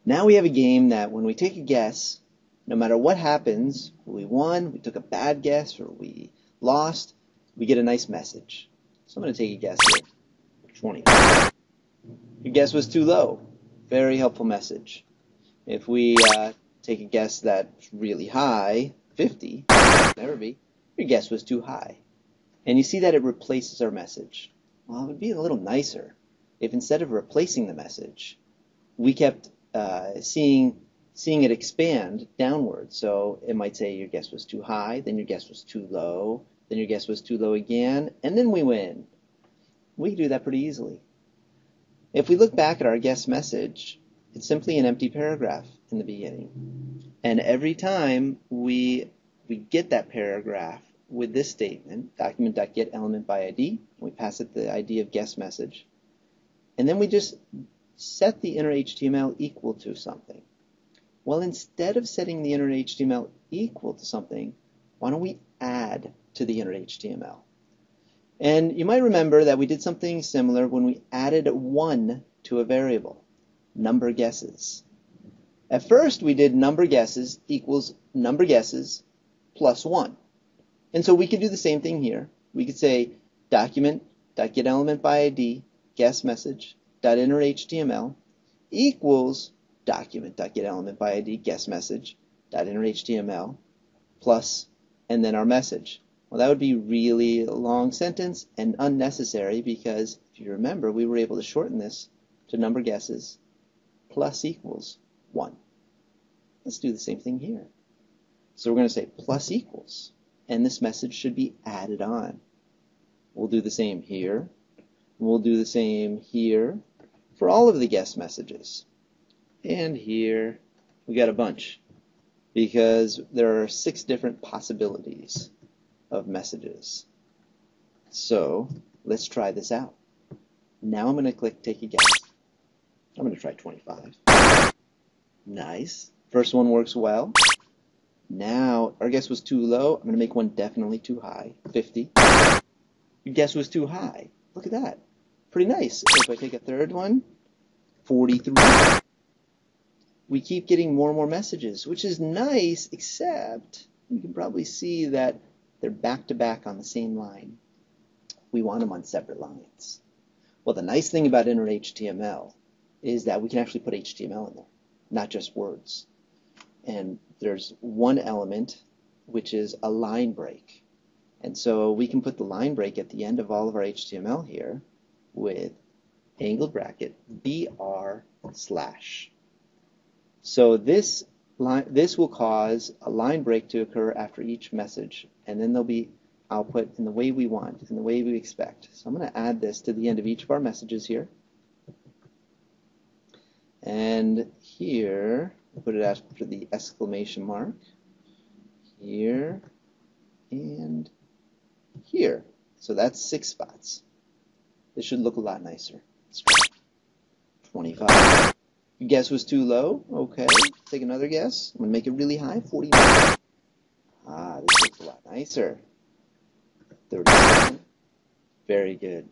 Now we have a game that when we take a guess, no matter what happens, we won, we took a bad guess, or we lost, we get a nice message. So I'm going to take a guess here. 20. Your guess was too low. Very helpful message. If we take a guess that's really high, 50, never be, your guess was too high. And you see that it replaces our message. Well, it would be a little nicer if instead of replacing the message, we kept seeing it expand downward. So it might say your guess was too high, then your guess was too low, then your guess was too low again, and then we win. We can do that pretty easily. If we look back at our guess message, it's simply an empty paragraph in the beginning. And every time we get that paragraph with this statement, document.getElementById, we pass it the ID of guess message, and then we just set the inner HTML equal to something. Well, instead of setting the inner HTML equal to something, why don't we add to the inner HTML? And you might remember that we did something similar when we added 1 to a variable, number guesses. At first, we did number guesses equals number guesses plus 1. And so we could do the same thing here. We could say document.getElementById guess message inner HTML equals document.getElementById guess message inner HTML plus and then our message. Well, that would be really a long sentence and unnecessary because if you remember, we were able to shorten this to number guesses plus equals 1. Let's do the same thing here. So we're going to say plus equals, and this message should be added on. We'll do the same here. We'll do the same here for all of the guess messages. And here we got a bunch because there are 6 different possibilities of messages. So let's try this out. Now I'm going to click take a guess. I'm going to try 25. Nice. First one works well. Now our guess was too low. I'm going to make one definitely too high. 50. Your guess was too high. Look at that. Pretty nice. If I take a third one, 43. We keep getting more and more messages, which is nice, except you can probably see that they're back to back on the same line. We want them on separate lines. Well, the nice thing about inner HTML is that we can actually put HTML in there, not just words. And there's one element, which is a line break. And so we can put the line break at the end of all of our HTML here with angled bracket BR/. So this will cause a line break to occur after each message, and then there'll be output in the way we want, in the way we expect. So I'm going to add this to the end of each of our messages here. And here, we'll put it after the exclamation mark. Here and here. So that's 6 spots. This should look a lot nicer. Let's try 25. Your guess was too low. Okay, take another guess. I'm going to make it really high, 49. Ah, this looks a lot nicer. 37. Very good.